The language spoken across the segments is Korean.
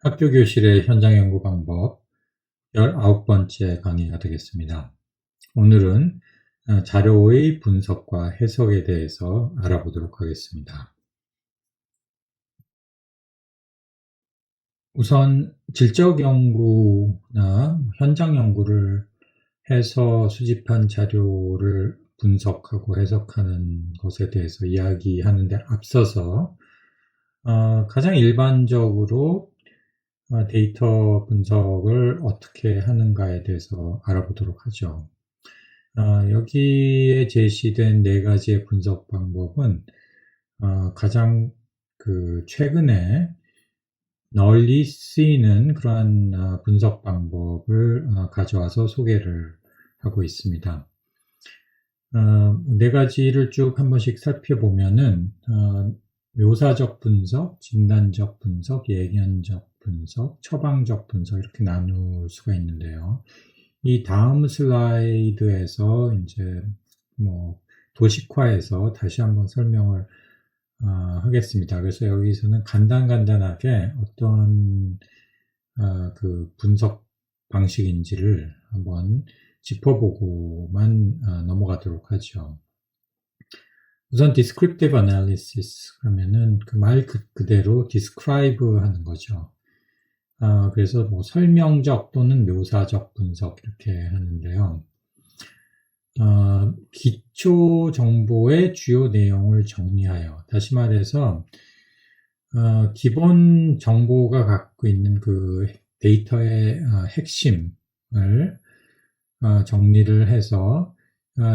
학교 교실의 현장 연구 방법 19번째 강의가 되겠습니다. 오늘은 자료의 분석과 해석에 대해서 알아보도록 하겠습니다. 우선 질적 연구나 현장 연구를 해서 수집한 자료를 분석하고 해석하는 것에 대해서 이야기하는 데 앞서서 가장 일반적으로 데이터 분석을 어떻게 하는가에 대해서 알아보도록 하죠. 여기에 제시된 4가지의 분석 방법은 가장 최근에 널리 쓰이는 그러한 분석 방법을 가져와서 소개를 하고 있습니다. 4가지를 쭉 한 번씩 살펴보면은 묘사적 분석, 진단적 분석, 예견적 분석, 처방적 분석 이렇게 나눌 수가 있는데요. 이 다음 슬라이드에서 이제 도식화해서 다시 한번 설명을 하겠습니다. 그래서 여기서는 간단하게 어떤 그 분석 방식인지를 한번 짚어보고만 넘어가도록 하죠. 우선 descriptive analysis 그러면은 그 말 그대로 describe 하는 거죠. 그래서 설명적 또는 묘사적 분석 이렇게 하는데요. 기초 정보의 주요 내용을 정리하여, 다시 말해서 기본 정보가 갖고 있는 그 데이터의 핵심을 정리를 해서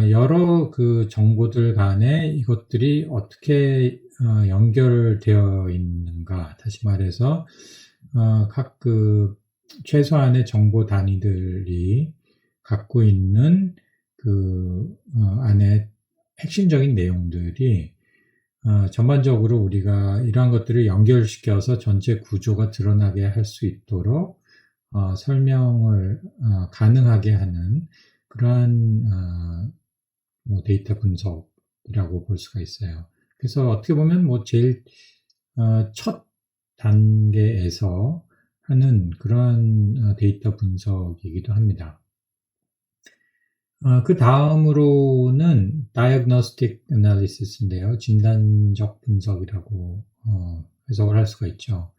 여러 그 정보들 간에 이것들이 어떻게 연결되어 있는가, 다시 말해서 각 그 최소한의 정보 단위들이 갖고 있는 그 안에 핵심적인 내용들이 전반적으로 우리가 이러한 것들을 연결시켜서 전체 구조가 드러나게 할 수 있도록 설명을 가능하게 하는 그러한 데이터 분석이라고 볼 수가 있어요. 그래서 어떻게 보면 제일 첫 단계에서 하는 그런 데이터 분석이기도 합니다. 그 다음으로는 diagnostic analysis인데요. 진단적 분석이라고 해석을 할 수가 있죠.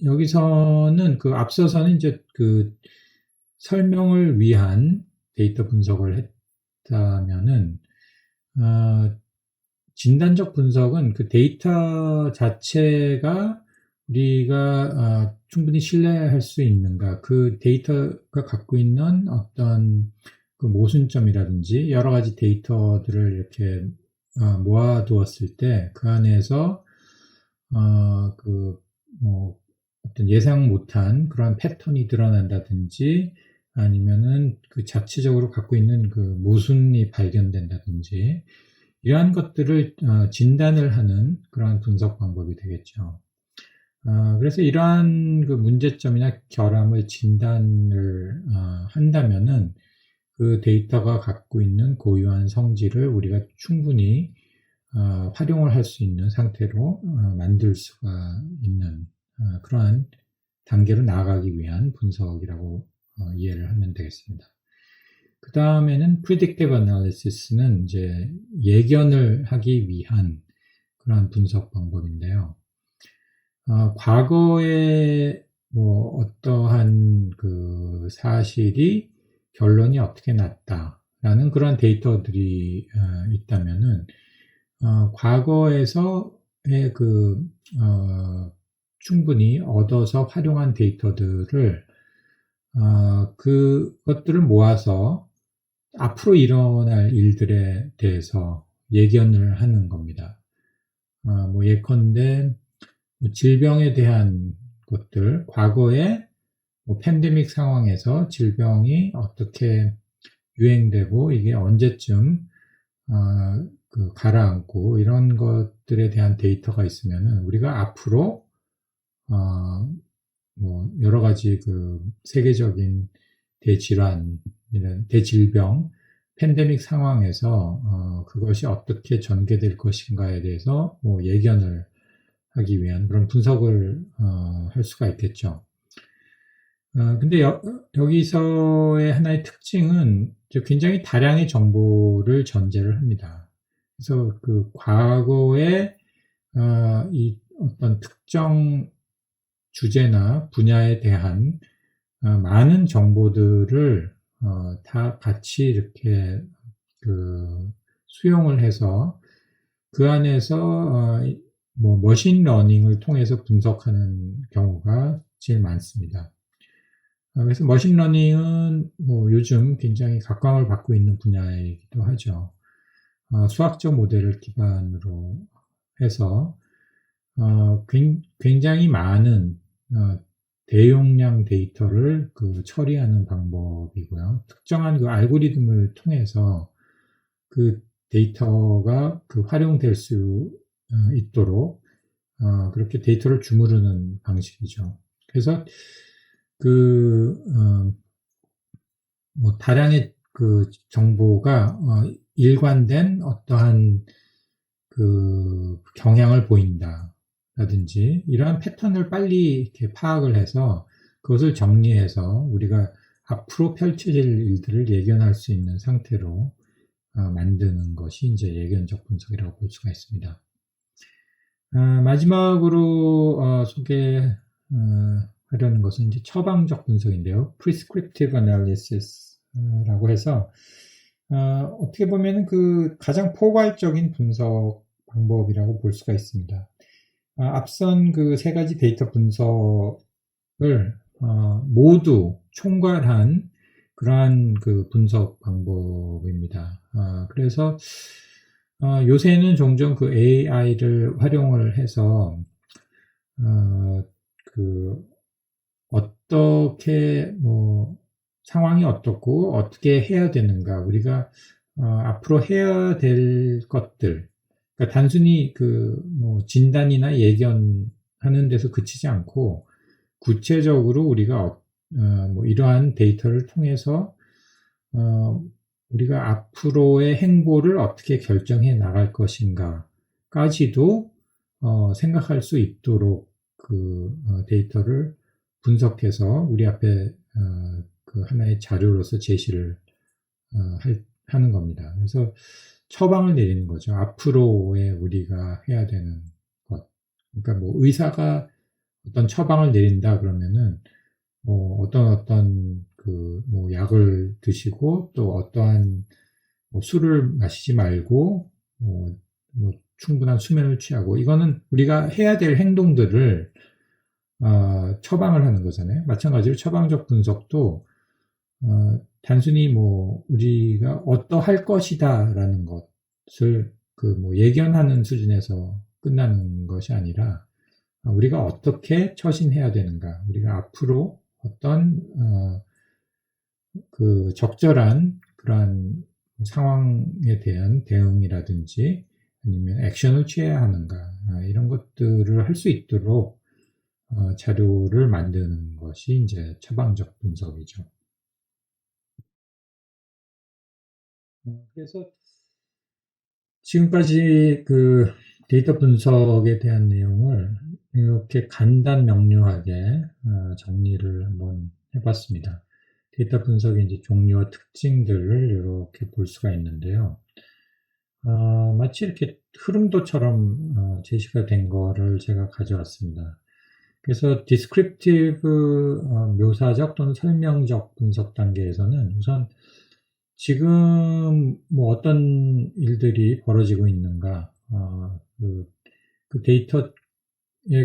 여기서는 앞서서는 이제 설명을 위한 데이터 분석을 했다면은 진단적 분석은 그 데이터 자체가 우리가 충분히 신뢰할 수 있는가, 그 데이터가 갖고 있는 어떤 그 모순점이라든지 여러 가지 데이터들을 이렇게 모아두었을 때 그 안에서 어떤 예상 못한 그런 패턴이 드러난다든지 아니면은 그 자체적으로 갖고 있는 그 모순이 발견된다든지 이러한 것들을 진단을 하는 그러한 분석 방법이 되겠죠. 그래서 이러한 그 문제점이나 결함을 진단을 한다면은 그 데이터가 갖고 있는 고유한 성질을 우리가 충분히 활용을 할 수 있는 상태로 만들 수가 있는 그러한 단계로 나아가기 위한 분석이라고 이해를 하면 되겠습니다. 그 다음에는 predictive analysis는 이제 예견을 하기 위한 그러한 분석 방법인데요. 과거에 어떠한 그 사실이 결론이 어떻게 났다라는 그런 데이터들이 있다면은 과거에서의 충분히 얻어서 활용한 데이터들을 그것들을 모아서 앞으로 일어날 일들에 대해서 예견을 하는 겁니다. 예컨대 질병에 대한 것들, 과거에 팬데믹 상황에서 질병이 어떻게 유행되고 이게 언제쯤 가라앉고 이런 것들에 대한 데이터가 있으면은 우리가 앞으로 여러 가지 세계적인 대질환, 대질병, 팬데믹 상황에서 그것이 어떻게 전개될 것인가에 대해서 예견을 하기 위한 그런 분석을 할 수가 있겠죠. 근데 여기서의 하나의 특징은 굉장히 다량의 정보를 전제를 합니다. 그래서 그 과거에 이 어떤 특정 주제나 분야에 대한 많은 정보들을 다 같이 이렇게 그 수용을 해서 그 안에서 뭐 머신러닝을 통해서 분석하는 경우가 제일 많습니다. 그래서 머신러닝은 뭐 요즘 굉장히 각광을 받고 있는 분야이기도 하죠. 수학적 모델을 기반으로 해서 굉장히 많은 대용량 데이터를 그 처리하는 방법이고요. 특정한 그 알고리즘을 통해서 그 데이터가 그 활용될 수 있도록 그렇게 데이터를 주무르는 방식이죠. 그래서 그 뭐 다량의 그 정보가 일관된 어떠한 그 경향을 보인다라든지 이러한 패턴을 빨리 이렇게 파악을 해서 그것을 정리해서 우리가 앞으로 펼쳐질 일들을 예견할 수 있는 상태로 만드는 것이 이제 예견적 분석이라고 볼 수가 있습니다. 마지막으로 소개하려는 것은 이제 처방적 분석인데요. Prescriptive Analysis라고 해서 어떻게 보면 그 가장 포괄적인 분석 방법이라고 볼 수가 있습니다. 앞선 그 세 가지 데이터 분석을 모두 총괄한 그러한 그 분석 방법입니다. 그래서 요새는 종종 그 AI를 활용을 해서 그 어떻게 뭐 상황이 어떻고 어떻게 해야 되는가 우리가 앞으로 해야 될 것들 그러니까 단순히 그 뭐 진단이나 예견하는 데서 그치지 않고 구체적으로 우리가 뭐 이러한 데이터를 통해서 우리가 앞으로의 행보를 어떻게 결정해 나갈 것인가까지도 생각할 수 있도록 그 데이터를 분석해서 우리 앞에 그 하나의 자료로서 제시를 하는 겁니다. 그래서 처방을 내리는 거죠. 앞으로의 우리가 해야 되는 것. 그러니까 뭐 의사가 어떤 처방을 내린다 그러면은 뭐 어떤 그 뭐 약을 드시고 또 어떠한 뭐 술을 마시지 말고 뭐 충분한 수면을 취하고 이거는 우리가 해야 될 행동들을 처방을 하는 거잖아요. 마찬가지로 처방적 분석도 단순히 뭐 우리가 어떠할 것이다라는 것을 그 뭐 예견하는 수준에서 끝나는 것이 아니라 우리가 어떻게 처신해야 되는가, 우리가 앞으로 어떤 그 적절한 그러한 상황에 대한 대응이라든지 아니면 액션을 취해야 하는가 이런 것들을 할 수 있도록 자료를 만드는 것이 이제 처방적 분석이죠. 그래서 지금까지 그 데이터 분석에 대한 내용을 이렇게 간단 명료하게 정리를 한번 해봤습니다. 데이터 분석의 이제 종류와 특징들을 이렇게 볼 수가 있는데요. 마치 이렇게 흐름도처럼 제시가 된 거를 제가 가져왔습니다. 그래서 descriptive 묘사적 또는 설명적 분석 단계에서는 우선 지금 뭐 어떤 일들이 벌어지고 있는가, 그 데이터의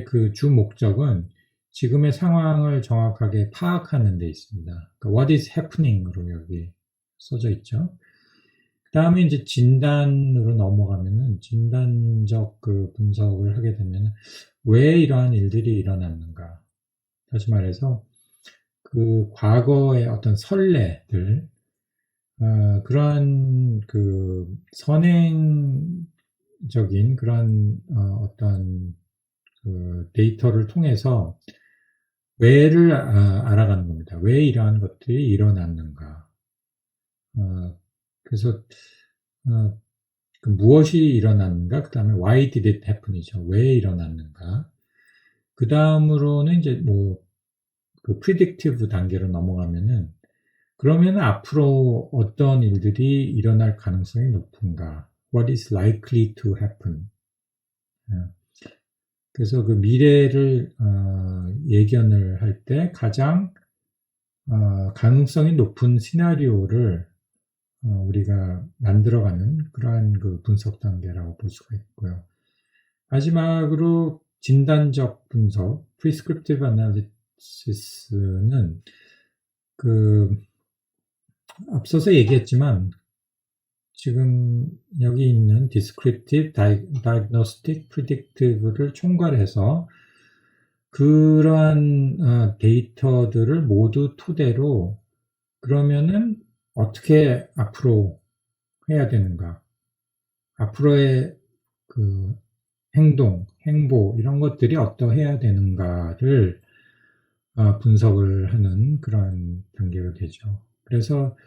그 주 목적은 지금의 상황을 정확하게 파악하는 데 있습니다. 그러니까 what is happening으로 여기 써져 있죠. 그 다음에 이제 진단으로 넘어가면은 진단적 그 분석을 하게 되면 왜 이러한 일들이 일어났는가. 다시 말해서 그 과거의 어떤 선례들, 그러한 그 선행적인 그런 어떤 그 데이터를 통해서 왜를 알아가는 겁니다. 왜 이러한 것들이 일어났는가. 그래서 그 무엇이 일어났는가, 그 다음에 why did it happen이죠. 왜 일어났는가. 그 다음으로는 이제 그 predictive 단계로 넘어가면은, 그러면 앞으로 어떤 일들이 일어날 가능성이 높은가. What is likely to happen. 그래서 그 미래를 예견을 할 때 가장 가능성이 높은 시나리오를 우리가 만들어가는 그러한 그 분석 단계라고 볼 수가 있고요. 마지막으로 진단적 분석, prescriptive analysis는 그 앞서서 얘기했지만 지금 여기 있는 descriptive, diagnostic, predictive를 총괄해서 그러한 데이터들을 모두 토대로 그러면은 어떻게 앞으로 해야 되는가, 앞으로의 그 행동, 행보 이런 것들이 어떠해야 되는가를 분석을 하는 그런 단계가 되죠. 그래서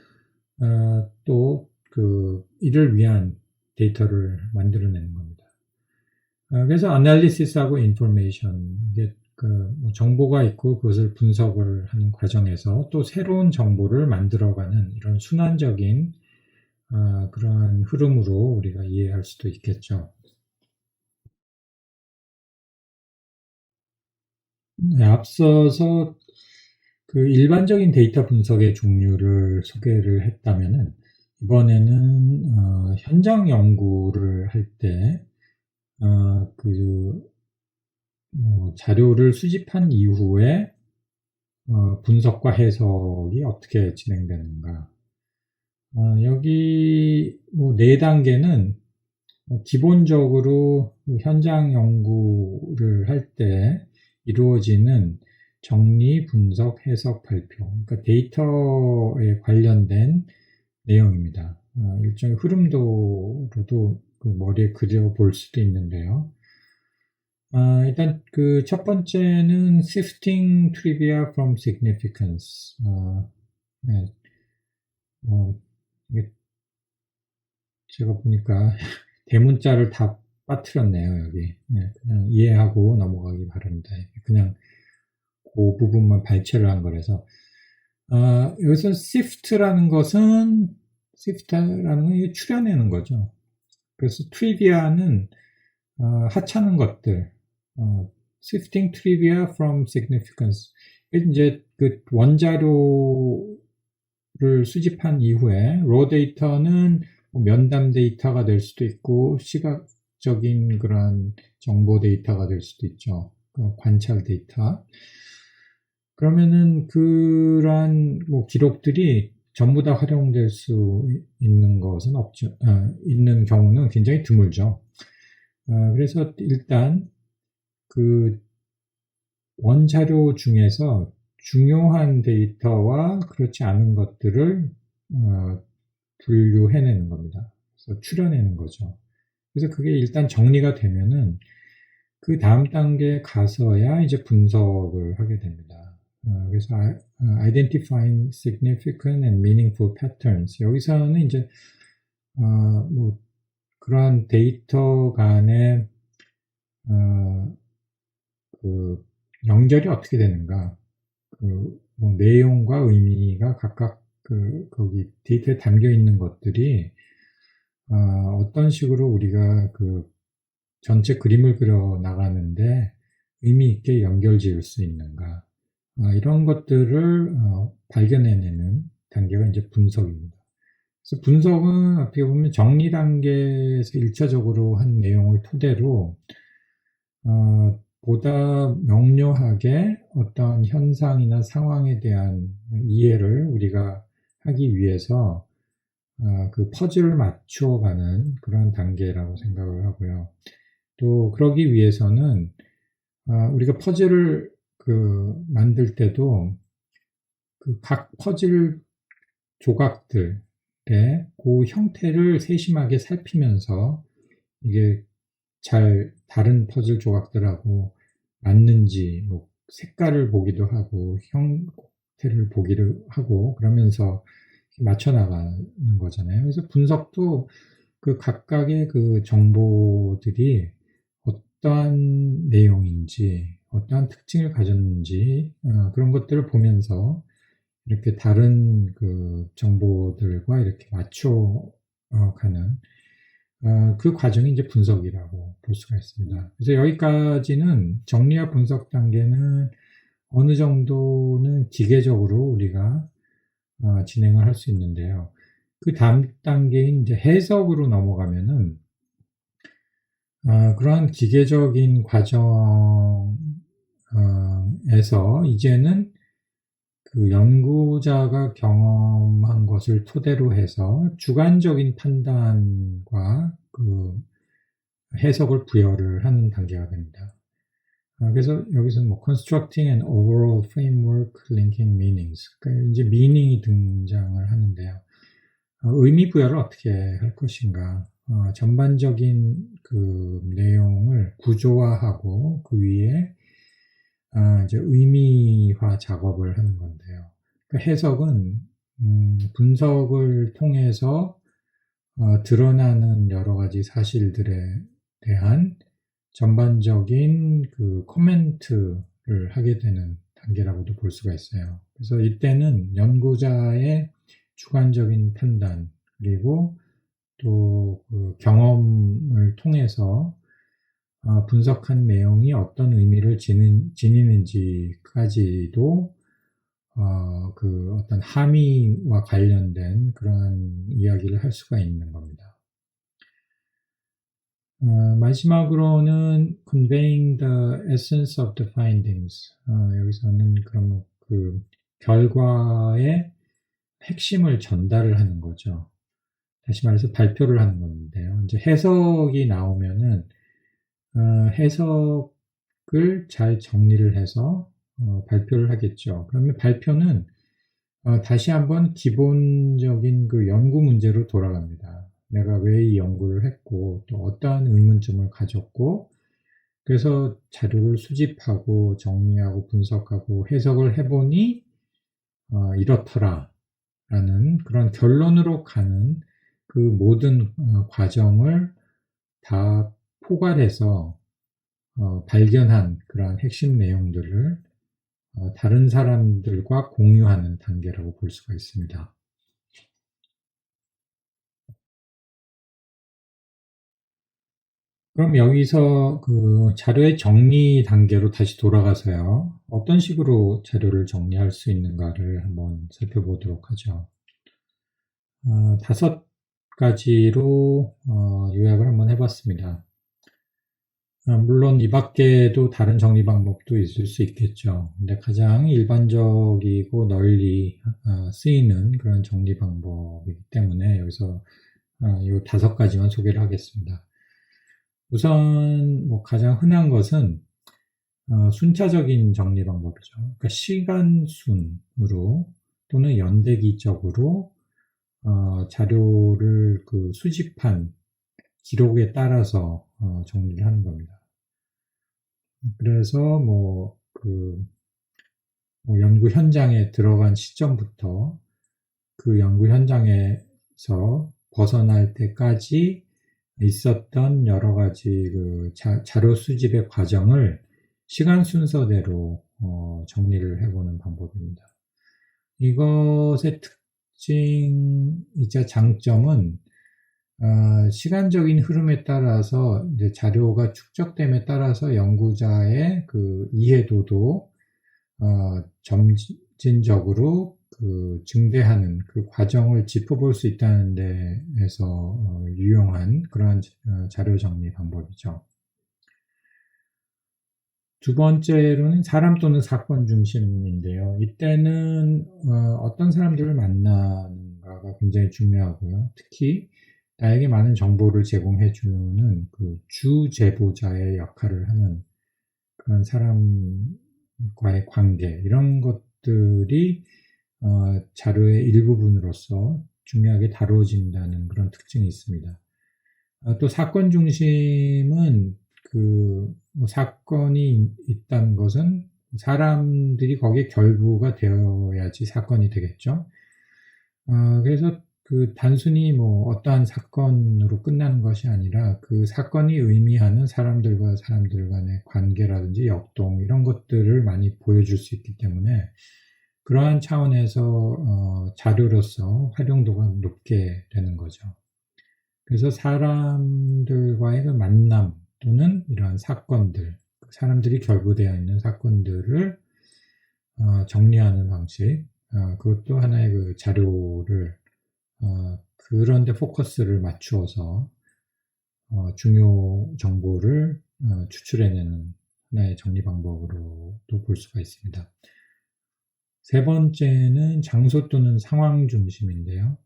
또 이를 위한 데이터를 만들어내는 겁니다. 그래서 analysis하고 information, 이게 정보가 있고 그것을 분석을 하는 과정에서 또 새로운 정보를 만들어가는 이런 순환적인 그러한 흐름으로 우리가 이해할 수도 있겠죠. 앞서서 그 일반적인 데이터 분석의 종류를 소개를 했다면은 이번에는 현장 연구를 할 때 자료를 수집한 이후에 분석과 해석이 어떻게 진행되는가. 여기 4단계는 기본적으로 현장 연구를 할 때 이루어지는 정리, 분석, 해석, 발표. 그러니까 데이터에 관련된 내용입니다. 일종의 흐름도로도 그 머리에 그려볼 수도 있는데요. 일단 그 첫 번째는 sifting trivia from significance. 네. 이게 제가 보니까 대문자를 다 빠뜨렸네요, 여기. 네, 그냥 이해하고 넘어가기 바랍니다. 그냥 그 부분만 발췌를 한 거라서. 여기서 sift라는 건 추려내는 거죠. 그래서 trivia는 하찮은 것들, sifting trivia from significance. 이제 그 원자료를 수집한 이후에 raw 데이터는 면담 데이터가 될 수도 있고 시각적인 그런 정보 데이터가 될 수도 있죠. 관찰 데이터. 그러면은 그러한 기록들이 전부 다 활용될 수 있는 것은 없죠. 있는 경우는 굉장히 드물죠. 그래서 일단 그 원자료 중에서 중요한 데이터와 그렇지 않은 것들을 분류해내는 겁니다. 그래서 추려내는 거죠. 그래서 그게 일단 정리가 되면은 그 다음 단계에 가서야 이제 분석을 하게 됩니다. 그래서 identifying significant and meaningful patterns. 여기서는 이제 그러한 데이터 간의 그 연결이 어떻게 되는가, 내용과 의미가 각각 거기 데이터에 담겨 있는 것들이 어떤 식으로 우리가 전체 그림을 그려 나가는데 의미 있게 연결 지을 수 있는가, 이런 것들을 발견해내는 단계가 이제 분석입니다. 그래서 분석은 어떻게 보면 정리 단계에서 1차적으로 한 내용을 토대로 보다 명료하게 어떤 현상이나 상황에 대한 이해를 우리가 하기 위해서 그 퍼즐을 맞추어가는 그런 단계라고 생각을 하고요. 또 그러기 위해서는 우리가 퍼즐을 만들 때도 각 퍼즐 조각들의 그 형태를 세심하게 살피면서 이게 잘 다른 퍼즐 조각들하고 맞는지 색깔을 보기도 하고 형태를 보기도 하고 그러면서 맞춰 나가는 거잖아요. 그래서 분석도 그 각각의 그 정보들이 어떠한 내용인지, 어떠한 특징을 가졌는지, 그런 것들을 보면서 이렇게 다른 그 정보들과 이렇게 맞춰 가는 그 과정이 이제 분석이라고 볼 수가 있습니다. 그래서 여기까지는 정리와 분석 단계는 어느 정도는 기계적으로 우리가 진행을 할 수 있는데요. 그 다음 단계인 이제 해석으로 넘어가면은 그러한 기계적인 과정에서 이제는 그 연구자가 경험한 것을 토대로 해서 주관적인 판단과 그 해석을 부여를 하는 단계가 됩니다. 그래서 여기서는 뭐 constructing an overall framework linking meanings, 그러니까 이제 meaning이 등장을 하는데요. 의미 부여를 어떻게 할 것인가, 전반적인 그 내용을 구조화하고 그 위에 이제 의미화 작업을 하는 건데요. 그 해석은 분석을 통해서 드러나는 여러 가지 사실들에 대한 전반적인 그 코멘트를 하게 되는 단계라고도 볼 수가 있어요. 그래서 이때는 연구자의 주관적인 판단, 그리고 또 그 경험을 통해서 분석한 내용이 어떤 의미를 지니는지까지도 그 어떤 함의와 관련된 그러한 이야기를 할 수가 있는 겁니다. 마지막으로는 conveying the essence of the findings. 여기서는 그럼 그 결과의 핵심을 전달을 하는 거죠. 다시 말해서 발표를 하는 건데요. 이제 해석이 나오면은 해석을 잘 정리를 해서 발표를 하겠죠. 그러면 발표는 다시 한번 기본적인 그 연구 문제로 돌아갑니다. 내가 왜 이 연구를 했고, 또 어떠한 의문점을 가졌고, 그래서 자료를 수집하고 정리하고 분석하고 해석을 해보니 이렇더라 라는 그런 결론으로 가는 그 모든 과정을 다 포괄해서 발견한 그러한 핵심 내용들을 다른 사람들과 공유하는 단계라고 볼 수가 있습니다. 그럼 여기서 그 자료의 정리 단계로 다시 돌아가서요. 어떤 식으로 자료를 정리할 수 있는가를 한번 살펴보도록 하죠. 5가지로 요약을 한번 해봤습니다. 물론 이 밖에도 다른 정리 방법도 있을 수 있겠죠. 근데 가장 일반적이고 널리 쓰이는 그런 정리 방법이기 때문에 여기서 이 5가지만 소개를 하겠습니다. 우선 뭐 가장 흔한 것은 순차적인 정리 방법이죠. 그러니까 시간순으로 또는 연대기적으로 자료를 그 수집한 기록에 따라서 정리를 하는 겁니다. 그래서 뭐 연구 현장에 들어간 시점부터 그 연구 현장에서 벗어날 때까지 있었던 여러 가지 그 자료 수집의 과정을 시간 순서대로 정리를 해보는 방법입니다. 이것의 특징이자 장점은 시간적인 흐름에 따라서 이제 자료가 축적됨에 따라서 연구자의 그 이해도도 점진적으로 그 증대하는 그 과정을 짚어볼 수 있다는 데에서 유용한 그러한 자료 정리 방법이죠. 두 번째로는 사람 또는 사건 중심인데요. 이때는 어떤 사람들을 만나는가가 굉장히 중요하고요. 특히 나에게 많은 정보를 제공해주는 그 주제보자의 역할을 하는 그런 사람과의 관계, 이런 것들이 자료의 일부분으로서 중요하게 다뤄진다는 그런 특징이 있습니다. 또 사건 중심은 뭐 사건이 있다는 것은 사람들이 거기에 결부가 되어야지 사건이 되겠죠. 그래서 단순히 뭐 어떠한 사건으로 끝나는 것이 아니라 그 사건이 의미하는 사람들과 사람들 간의 관계라든지 역동 이런 것들을 많이 보여줄 수 있기 때문에 그러한 차원에서 자료로서 활용도가 높게 되는 거죠. 그래서 사람들과의 그 만남 또는 이러한 사건들, 사람들이 결부되어 있는 사건들을 정리하는 방식, 그것도 하나의 그 자료를 그런 데 포커스를 맞추어서 중요 정보를 추출해내는 하나의 정리 방법으로도 볼 수가 있습니다. 세 번째는 장소 또는 상황 중심인데요.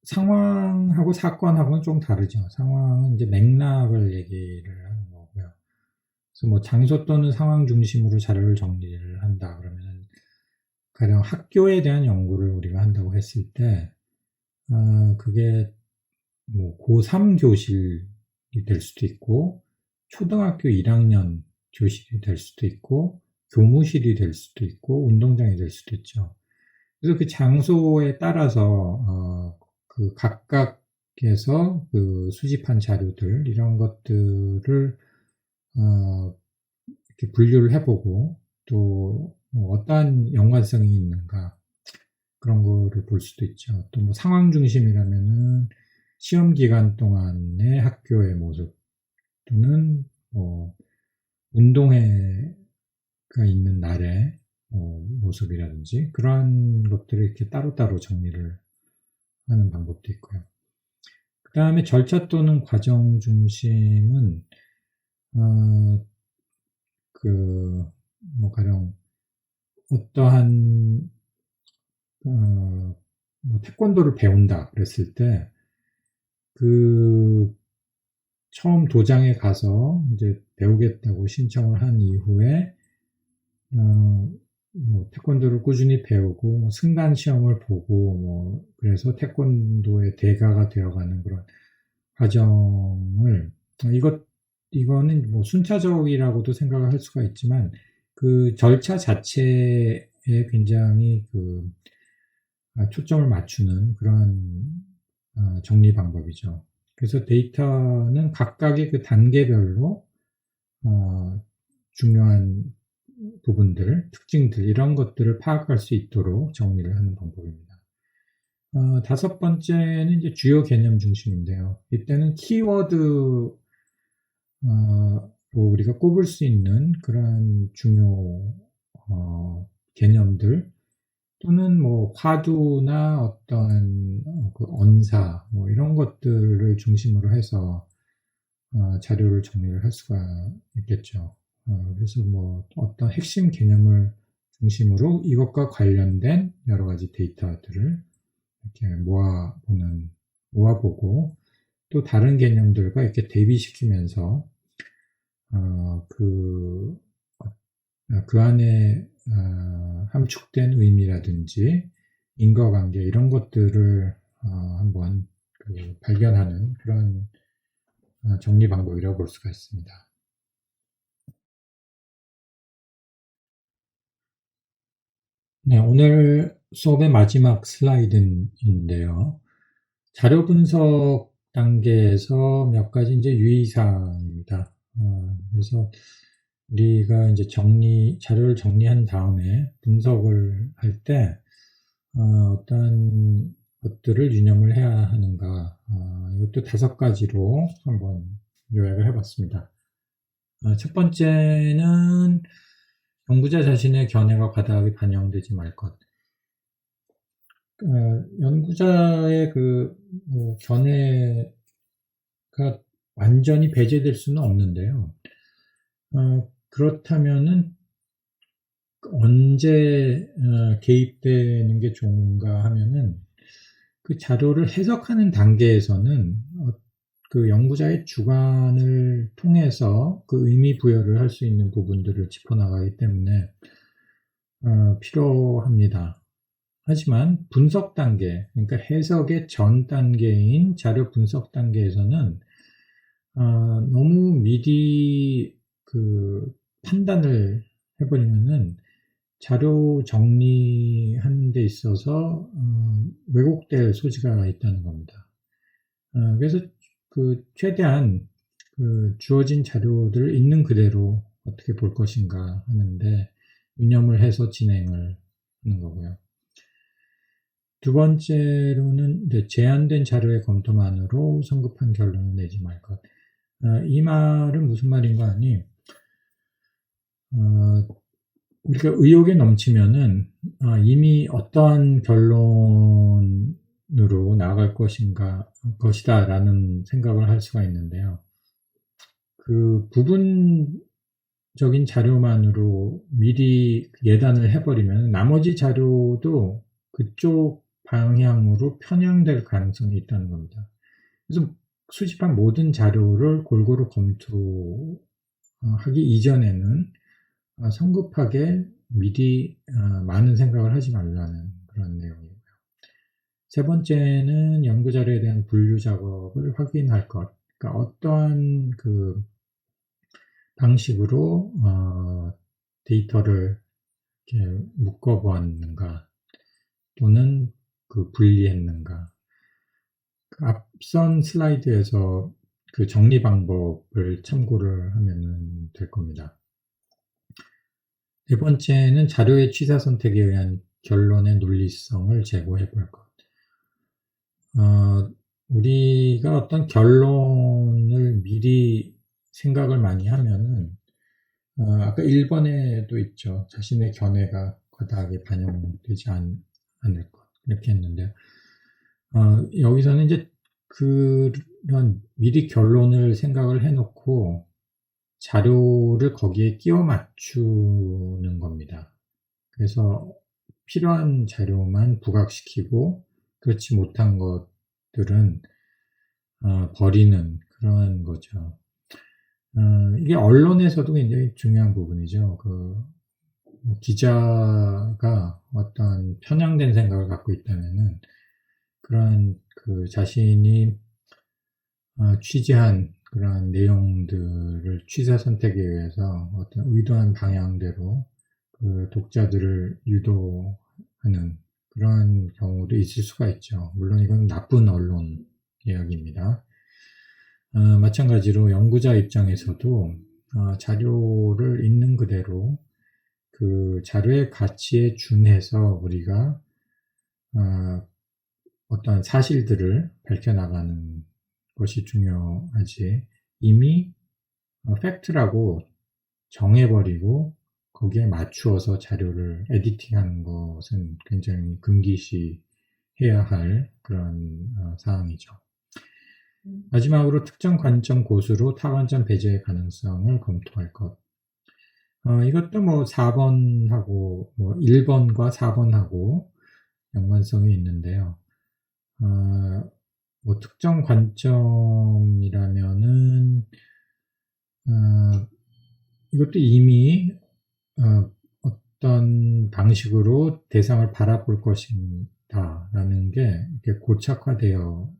상황하고 사건하고는 좀 다르죠. 상황은 이제 맥락을 얘기를 하는 거고요. 그래서 뭐 장소 또는 상황 중심으로 자료를 정리를 한다 그러면은 가령 학교에 대한 연구를 우리가 한다고 했을 때, 그게 뭐 고3 교실이 될 수도 있고, 초등학교 1학년 교실이 될 수도 있고, 교무실이 될 수도 있고, 운동장이 될 수도 있죠. 그래서 그 장소에 따라서, 그 각각에서 그 수집한 자료들, 이런 것들을, 이렇게 분류를 해보고, 또, 뭐 어떠한 연관성이 있는가, 그런 거를 볼 수도 있죠. 또 뭐 상황 중심이라면은 시험 기간 동안의 학교의 모습 또는 뭐 운동회가 있는 날의 모습이라든지 그러한 것들을 이렇게 따로따로 정리를 하는 방법도 있고요. 그 다음에 절차 또는 과정 중심은 뭐 가령 어떠한 뭐 태권도를 배운다 그랬을 때 처음 도장에 가서 이제 배우겠다고 신청을 한 이후에 뭐 태권도를 꾸준히 배우고 뭐 승단 시험을 보고 뭐 그래서 태권도의 대가가 되어가는 그런 과정을 이거는 뭐 순차적이라고도 생각을 할 수가 있지만 그 절차 자체에 굉장히 초점을 맞추는 그런 정리 방법이죠. 그래서 데이터는 각각의 그 단계별로 중요한 부분들, 특징들 이런 것들을 파악할 수 있도록 정리를 하는 방법입니다. 다섯 번째는 이제 주요 개념 중심인데요. 이때는 키워드로 우리가 꼽을 수 있는 그러한 중요 개념들 또는 뭐 화두나 어떤 그 언사 뭐 이런 것들을 중심으로 해서 자료를 정리를 할 수가 있겠죠. 그래서 뭐 어떤 핵심 개념을 중심으로 이것과 관련된 여러 가지 데이터들을 이렇게 모아보고 또 다른 개념들과 이렇게 대비시키면서 그 안에 함축된 의미라든지 인과관계 이런 것들을 한번 발견하는 그런 정리 방법이라고 볼 수가 있습니다. 네, 오늘 수업의 마지막 슬라이드인데요. 자료 분석 단계에서 몇 가지 이제 유의사항입니다. 그래서 우리가 이제 자료를 정리한 다음에 분석을 할 때, 어떤 것들을 유념을 해야 하는가, 이것도 5가지로 한번 요약을 해봤습니다. 첫 번째는 연구자 자신의 견해가 과다하게 반영되지 말 것. 연구자의 견해가 완전히 배제될 수는 없는데요. 그렇다면은 언제 개입되는 게 좋은가 하면은 그 자료를 해석하는 단계에서는 그 연구자의 주관을 통해서 그 의미 부여를 할 수 있는 부분들을 짚어나가기 때문에 필요합니다. 하지만 분석 단계, 그러니까 해석의 전 단계인 자료 분석 단계에서는 너무 미리 판단을 해버리면은 자료 정리하는 데 있어서 왜곡될 소지가 있다는 겁니다. 그래서 최대한 주어진 자료들을 있는 그대로 어떻게 볼 것인가 하는데 유념을 해서 진행을 하는 거고요. 두 번째로는 제한된 자료의 검토만으로 성급한 결론을 내지 말 것. 이 말은 무슨 말인가 하니 우리가 의욕에 넘치면은 이미 어떠한 결론으로 나아갈 것이다 라는 생각을 할 수가 있는데요. 부분적인 자료만으로 미리 예단을 해버리면 나머지 자료도 그쪽 방향으로 편향될 가능성이 있다는 겁니다. 그래서 수집한 모든 자료를 골고루 검토하기 이전에는 성급하게 미리 많은 생각을 하지 말라는 그런 내용이고요. 세 번째는 연구자료에 대한 분류 작업을 확인할 것. 그러니까 어떠한 방식으로 데이터를 이렇게 묶어보았는가 또는 분리했는가. 앞선 슬라이드에서 정리 방법을 참고를 하면 될 겁니다. 네 번째는 자료의 취사 선택에 의한 결론의 논리성을 제고해 볼 것. 우리가 어떤 결론을 미리 생각을 많이 하면은 아까 1번에도 있죠. 자신의 견해가 과다하게 반영되지 않을 것. 이렇게 했는데요. 여기서는 이제 그런 미리 결론을 생각을 해놓고 자료를 거기에 끼워 맞추는 겁니다. 그래서 필요한 자료만 부각시키고 그렇지 못한 것들은 버리는 그런 거죠. 이게 언론에서도 굉장히 중요한 부분이죠. 기자가 어떤 편향된 생각을 갖고 있다면은 그런 자신이 취재한 그러한 내용들을 취사 선택에 의해서 어떤 의도한 방향대로 독자들을 유도하는 그런 경우도 있을 수가 있죠. 물론 이건 나쁜 언론 이야기입니다. 마찬가지로 연구자 입장에서도 자료를 있는 그대로 자료의 가치에 준해서 우리가 어떤 사실들을 밝혀나가는 것이 중요하지 이미 팩트라고 정해버리고 거기에 맞추어서 자료를 에디팅하는 것은 굉장히 금기시해야 할 그런 사항이죠. 마지막으로 특정 관점 고수로 타 관점 배제의 가능성을 검토할 것. 이것도 4번하고 1번과 4번하고 연관성이 있는데요. 특정 관점이라면은 이것도 이미 어떤 방식으로 대상을 바라볼 것이다 라는 게 이렇게 고착화되어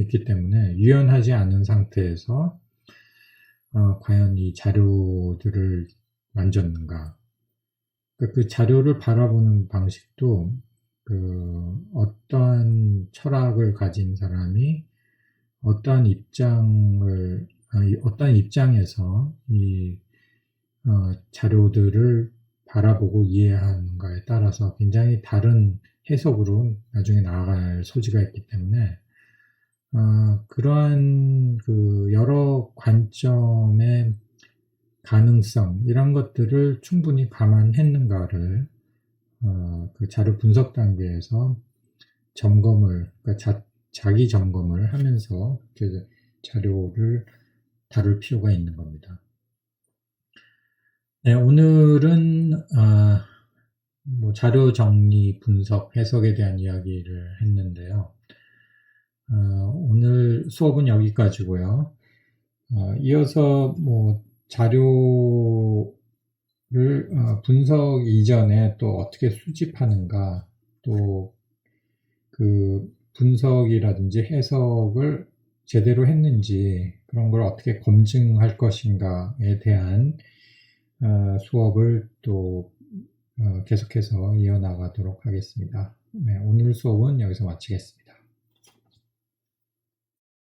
있기 때문에 유연하지 않은 상태에서 과연 이 자료들을 만졌는가. 그 자료를 바라보는 방식도 어떠한 철학을 가진 사람이 어떠한 입장에서 이 자료들을 바라보고 이해하는가에 따라서 굉장히 다른 해석으로 나중에 나아갈 소지가 있기 때문에 그러한 여러 관점의 가능성 이런 것들을 충분히 감안했는가를 자료 분석 단계에서 점검을 그러니까 자기 점검을 하면서 자료를 다룰 필요가 있는 겁니다. 네, 오늘은 자료 정리, 분석, 해석에 대한 이야기를 했는데요. 오늘 수업은 여기까지고요. 이어서 자료를 분석 이전에 또 어떻게 수집하는가, 또 분석이라든지 해석을 제대로 했는지 그런 걸 어떻게 검증할 것인가에 대한 수업을 또 계속해서 이어나가도록 하겠습니다. 네, 오늘 수업은 여기서 마치겠습니다.